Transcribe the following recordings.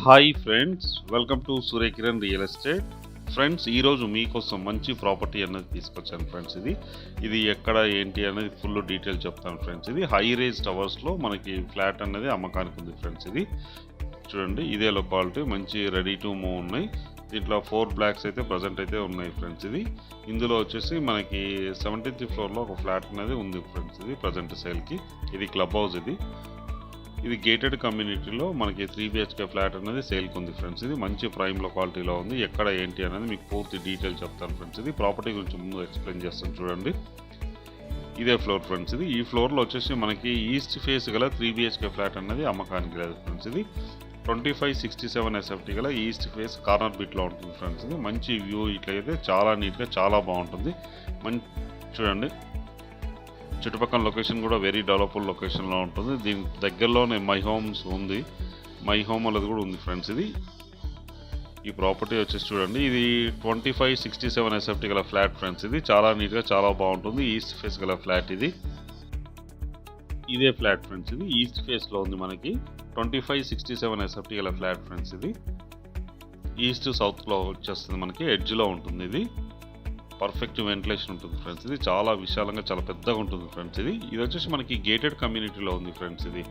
Hi friends, welcome to Surya Kiran real estate. Friends, ఈరోజు మీకోసం మంచి ప్రాపర్టీ అనేది తీసుకొచ్చాను ఫ్రెండ్స్. ఇది ఎక్కడ ఏంటి అనేది ఫుల్ డీటెయిల్ చెప్తాను ఫ్రెండ్స్. ఇది హై రేజ్ టవర్స్లో మనకి ఫ్లాట్ అనేది అమ్మకానికి ఉంది ఫ్రెండ్స్. ఇది చూడండి, ఇదే లొకాలిటీ, మంచి రెడీ టు మూవ్ ఉన్నాయి. దీంట్లో 4 బ్లాక్స్ అయితే ప్రజెంట్ అయితే ఉన్నాయి ఫ్రెండ్స్. ఇందులో వచ్చేసి మనకి 17th ఫ్లోర్లో ఒక ఫ్లాట్ అనేది ఉంది ఫ్రెండ్స్. ఇది ప్రజెంట్ సేల్కి. ఇది క్లబ్ హౌస్. ఇది గేటెడ్ కమ్యూనిటీలో మనకి 3 BHK ఫ్లాట్ అనేది సేల్కి ఉంది ఫ్రెండ్స్. ఇది మంచి ప్రైమ్ లొకాలిటీలో ఉంది. ఎక్కడ ఏంటి అనేది మీకు పూర్తి డీటెయిల్ చెప్తాను ఫ్రెండ్స్. ఇది ప్రాపర్టీ గురించి ముందు ఎక్స్ప్లెయిన్ చేస్తాను చూడండి. ఇదే ఫ్లోర్ ఫ్రెండ్స్. ఈ ఫ్లోర్లో వచ్చేసి మనకి ఈస్ట్ ఫేస్ గల 3 BHK ఫ్లాట్ అనేది అమ్మకానికి లేదు ఫ్రెండ్స్. ఇది 2567 SFT గల ఈస్ట్ ఫేస్ కార్నర్ బిట్లో ఉంటుంది ఫ్రెండ్స్. ఇది మంచి వ్యూ, ఇట్లయితే చాలా నీట్గా చాలా బాగుంటుంది. చూడండి, చుట్టుపక్కల లొకేషన్ కూడా వెరీ డెవలప్డ్ లొకేషన్లో ఉంటుంది. దీని దగ్గరలోనే మై హోమ్స్ ఉంది, మై హోమ్ అనేది కూడా ఉంది ఫ్రెండ్స్. ఈ ప్రాపర్టీ వచ్చేసి చూడండి, ఇది 2567 SFT గల ఫ్లాట్ ఫ్రెండ్స్. ఇది చాలా నీట్గా చాలా బాగుంటుంది. ఈస్ట్ ఫేస్ గల ఫ్లాట్. ఇదే ఫ్లాట్ ఫ్రెండ్స్. ఇది ఈస్ట్ ఫేస్లో ఉంది మనకి 2567 SFT గల ఫ్లాట్ ఫ్రెండ్స్. ఇది ఈస్ట్ సౌత్లో వచ్చేస్తుంది, మనకి ఎడ్జ్లో ఉంటుంది. ఇది పర్ఫెక్ట్ వెంటిలేషన్ ఉంటుంది ఫ్రెండ్స్. ఇది చాలా విశాలంగా చాలా పెద్దగా ఉంటుంది ఫ్రెండ్స్. ఇది వచ్చేసి మనకి గేటెడ్ కమ్యూనిటీలో ఉంది ఫ్రెండ్స్. ఇది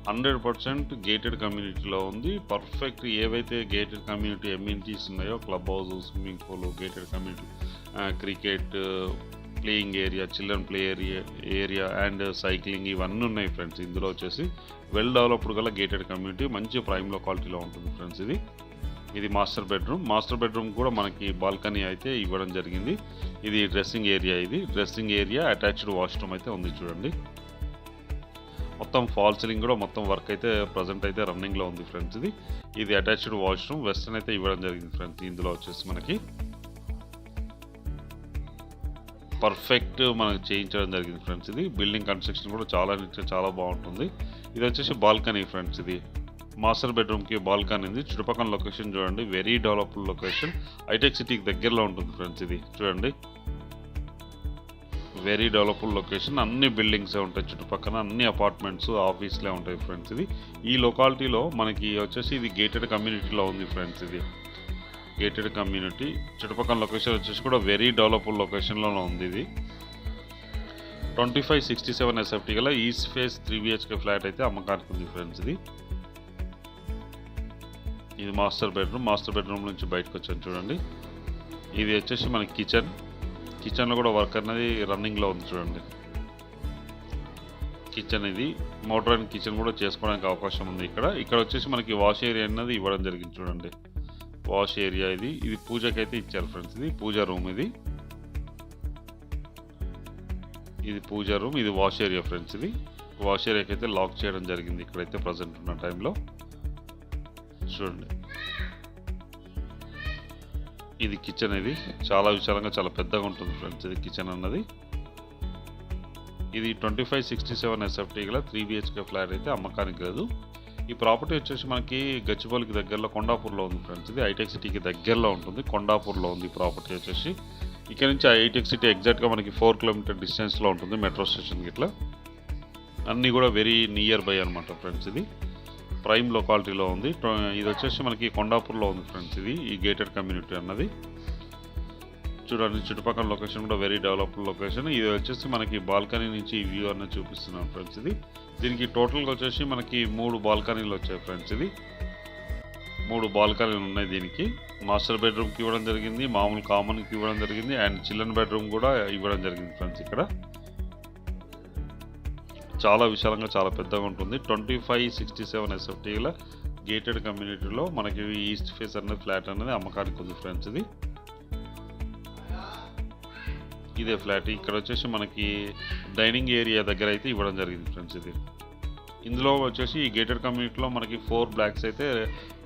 100% గేటెడ్ కమ్యూనిటీలో ఉంది. పర్ఫెక్ట్ ఏవైతే గేటెడ్ కమ్యూనిటీ ఎమ్యూనిటీస్ ఉన్నాయో, club house, swimming pool, gated community, cricket playing area, children play area and cycling, ఇవన్నీ ఉన్నాయి ఫ్రెండ్స్. ఇందులో వచ్చేసి వెల్ డెవలప్డ్ గల గేటెడ్ కమ్యూనిటీ, మంచి ప్రైమ్ లొకాలిటీలో ఉంటుంది ఫ్రెండ్స్. ఇది మాస్టర్ బెడ్రూమ్ కూడా మనకి బాల్కనీ అయితే ఇవ్వడం జరిగింది. ఇది dressing area. Dressing area attached washroom అయితే ఉంది చూడండి. మొత్తం ఫాల్ సీలింగ్ కూడా మొత్తం వర్క్ అయితే ప్రజెంట్ అయితే రన్నింగ్లో ఉంది ఫ్రెండ్స్. ఇది అటాచ్డ్ వాష్రూమ్, వెస్టర్న్ అయితే ఇవ్వడం జరిగింది ఫ్రెండ్స్. ఇందులో వచ్చేసి మనకి పర్ఫెక్ట్ మనకి చేయించడం జరిగింది ఫ్రెండ్స్. బిల్డింగ్ కన్స్ట్రక్షన్ కూడా చాలా నీట్గా చాలా బాగుంటుంది. ఇది వచ్చేసి బాల్కనీ ఫ్రెండ్స్. మాస్టర్ బెడ్రూమ్కి బాల్కనీ ఉంది. చుట్టుపక్కల లొకేషన్ చూడండి, వెరీ డెవలప్డ్ లొకేషన్, హైటెక్ సిటీకి దగ్గరలో ఉంటుంది ఫ్రెండ్స్. చూడండి, వెరీ డెవలప్డ్ లొకేషన్, అన్ని బిల్డింగ్స్ ఉంటాయి చుట్టుపక్కల, అన్ని అపార్ట్మెంట్స్, ఆఫీస్లే ఉంటాయి ఫ్రెండ్స్. ఈ లొకాలిటీలో మనకి వచ్చేసి ఇది గేటెడ్ కమ్యూనిటీలో ఉంది ఫ్రెండ్స్. గేటెడ్ కమ్యూనిటీ చుట్టుపక్కల లొకేషన్ వచ్చేసి కూడా వెరీ డెవలప్డ్ లొకేషన్లోనే ఉంది. 2567 SFT గల ఈస్ట్ ఫేస్ 3 BHK ఫ్లాట్ అయితే అమ్మకానికి ఉంది ఫ్రెండ్స్. ఇది మాస్టర్ బెడ్రూమ్ నుంచి బయటకు వచ్చాను చూడండి. ఇది వచ్చేసి మన కిచెన్లో కూడా వర్క్ అనేది రన్నింగ్లో ఉంది చూడండి. కిచెన్, ఇది మోడర్న్ కిచెన్ కూడా చేసుకోవడానికి అవకాశం ఉంది. ఇక్కడ వచ్చేసి మనకి వాష్ ఏరియా అనేది ఇవ్వడం జరిగింది చూడండి. వాష్ ఏరియా ఇది పూజకి అయితే ఇచ్చారు ఫ్రెండ్స్. పూజా రూమ్. ఇది పూజా రూమ్, ఇది వాష్ ఏరియా ఫ్రెండ్స్. వాష్ ఏరియాకి అయితే లాక్ చేయడం జరిగింది ఇక్కడైతే ప్రజెంట్ ఉన్న టైంలో చూడండి. ఇది కిచెన్. చాలా విశాలంగా చాలా పెద్దగా ఉంటుంది ఫ్రెండ్స్. కిచెన్ అన్నది. ఇది 2567 SFT గల 3 BHK ఫ్లాట్ అయితే అమ్మకానికి లేదు. ఈ ప్రాపర్టీ వచ్చేసి మనకి గచ్చిబౌలికి దగ్గరలో కొండాపూర్లో ఉంది ఫ్రెండ్స్. హైటెక్ సిటీకి దగ్గరలో ఉంటుంది, కొండాపూర్లో ఉంది ప్రాపర్టీ వచ్చేసి. ఇక్కడ నుంచి హైటెక్ సిటీ ఎగ్జాక్ట్గా మనకి 4 km డిస్టెన్స్లో ఉంటుంది మెట్రో స్టేషన్కి. ఇట్లా అన్నీ కూడా వెరీ నియర్ బై అనమాట ఫ్రెండ్స్. ప్రైమ్ లొకాలిటీలో ఉంది. ఇది వచ్చేసి మనకి కొండాపూర్లో ఉంది ఫ్రెండ్స్. ఈ గేటెడ్ కమ్యూనిటీ అన్నది చూడండి. చుట్టుపక్కల లొకేషన్ కూడా వెరీ డెవలప్డ్ లొకేషన్. ఇది వచ్చేసి మనకి బాల్కనీ నుంచి ఈ వ్యూ అన్నది చూపిస్తున్నాం ఫ్రెండ్స్. దీనికి టోటల్గా వచ్చేసి మనకి 3 బాల్కనీలు వచ్చాయి ఫ్రెండ్స్. 3 బాల్కనీలు ఉన్నాయి దీనికి. మాస్టర్ బెడ్రూమ్కి ఇవ్వడం జరిగింది, మామూలు కామన్కి ఇవ్వడం జరిగింది, అండ్ చిల్డ్రన్ బెడ్రూమ్ కూడా ఇవ్వడం జరిగింది ఫ్రెండ్స్. ఇక్కడ చాలా విశాలంగా చాలా పెద్దగా ఉంటుంది. 2567 SFT గల గేటెడ్ కమ్యూనిటీలో మనకి ఈస్ట్ ఫేస్ అనేది ఫ్లాట్ అనేది అమ్మకానికి ఉంది ఫ్రెండ్స్. ఇదే ఫ్లాట్. ఇక్కడ వచ్చేసి మనకి డైనింగ్ ఏరియా దగ్గర అయితే ఇవ్వడం జరిగింది ఫ్రెండ్స్. ఇందులో వచ్చేసి ఈ గేటెడ్ కమ్యూనిటీలో మనకి 4 బ్లాక్స్ అయితే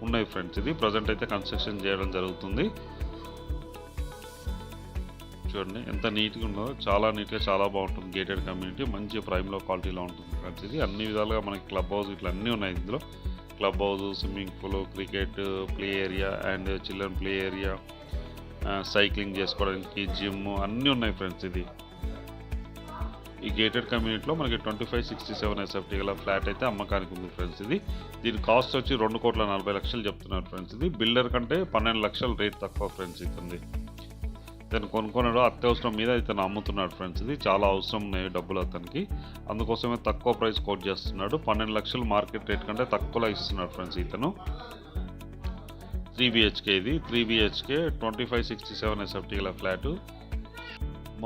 ఉన్నాయి ఫ్రెండ్స్. ప్రజెంట్ అయితే కన్స్ట్రక్షన్ చేయడం జరుగుతుంది. చూడండి ఎంత నీట్గా ఉందో, చాలా నీట్గా చాలా బాగుంటుంది. గేటెడ్ కమ్యూనిటీ మంచి ప్రైమ్లో క్వాలిటీలో ఉంటుంది ఫ్రెండ్స్. అన్ని విధాలుగా మనకి క్లబ్ హౌస్ ఇట్లా అన్నీ ఉన్నాయి ఇందులో. Club house, swimming pool, cricket play area and children play area, cycling చేసుకోవడానికి జిమ్ అన్నీ ఉన్నాయి ఫ్రెండ్స్. ఈ గేటెడ్ కమ్యూనిటీలో మనకి 2567 ఎస్ఎఫ్టీ గల ఫ్లాట్ అయితే అమ్మకానికి ఉంది ఫ్రెండ్స్. ఇది దీని కాస్ట్ వచ్చి 2,40,00,000 చెప్తున్నారు ఫ్రెండ్స్. ఇది బిల్డర్ కంటే 12 లక్షలు రేట్ తక్కువ ఫ్రెండ్స్. ఇతను కొనుక్కున్నాడు, అత్యవసరం మీద ఇతను అమ్ముతున్నాడు ఫ్రెండ్స్. ఇది చాలా అవసరం ఉన్నాయి డబ్బులు అతనికి, అందుకోసమే తక్కువ ప్రైస్ కోట్ చేస్తున్నాడు. 12 లక్షలు మార్కెట్ రేట్ కంటే తక్కువలో ఇస్తున్నాడు ఫ్రెండ్స్ ఇతను. 3 BHK ఇది 3 BHK 2567 ఎస్ఎఫ్టీ గల ఫ్లాట్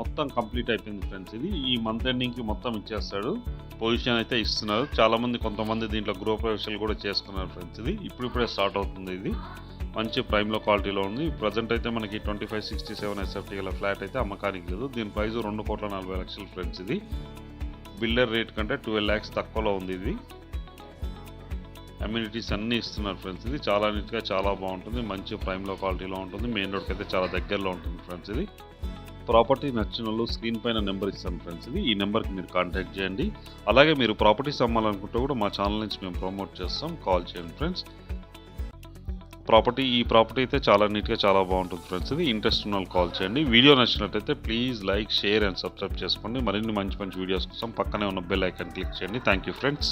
మొత్తం కంప్లీట్ అయిపోయింది ఫ్రెండ్స్. ఇది ఈ మంత్ ఎండింగ్కి మొత్తం ఇచ్చేస్తాడు, పొజిషన్ అయితే ఇస్తున్నారు. చాలామంది కొంతమంది దీంట్లో గృహప్రవేశాలు కూడా చేసుకున్నారు ఫ్రెండ్స్. ఇది ఇప్పుడిప్పుడే స్టార్ట్ అవుతుంది. ఇది మంచి ప్రైమ్లో క్వాలిటీలో ఉంది. ప్రజెంట్ అయితే మనకి 2567 ఎస్ఎఫ్టీ గల ఫ్లాట్ అయితే అమ్మకానికి లేదు. దీని ప్రైస్ 2,40,00,000 ఫ్రెండ్స్. ఇది బిల్డర్ రేట్ కంటే 12 lakhs తక్కువలో ఉంది. ఇది అమ్యూనిటీస్ అన్నీ ఇస్తున్నారు ఫ్రెండ్స్. ఇది చాలా నీట్గా చాలా బాగుంటుంది, మంచి ప్రైమ్లో క్వాలిటీలో ఉంటుంది. మెయిన్ రోడ్కి అయితే చాలా దగ్గరలో ఉంటుంది ఫ్రెండ్స్. ఇది ప్రాపర్టీ నచ్చిన వాళ్ళు స్క్రీన్ పైన నెంబర్ ఇస్తాను ఫ్రెండ్స్. ఇది ఈ నెంబర్కి మీరు కాంటాక్ట్ చేయండి. అలాగే మీరు ప్రాపర్టీస్ అమ్మాలనుకుంటే కూడా మా ఛానల్ నుంచి మేము ప్రమోట్ చేస్తాం, కాల్ చేయండి ఫ్రెండ్స్. ఈ ప్రాపర్టీ అయితే చాలా నీట్గా చాలా బాగుంటుంది ఫ్రెండ్స్. ఇది ఇంట్రెస్ట్ ఉన్న వాళ్ళు కాల్ చేయండి. వీడియో నచ్చినట్లయితే please like, share and subscribe చేసుకోండి. మరిన్ని మంచి మంచి వీడియోస్ కోసం పక్కనే ఉన్న బెల్ ఐకాన్ క్లిక్ చేయండి. Thank you friends.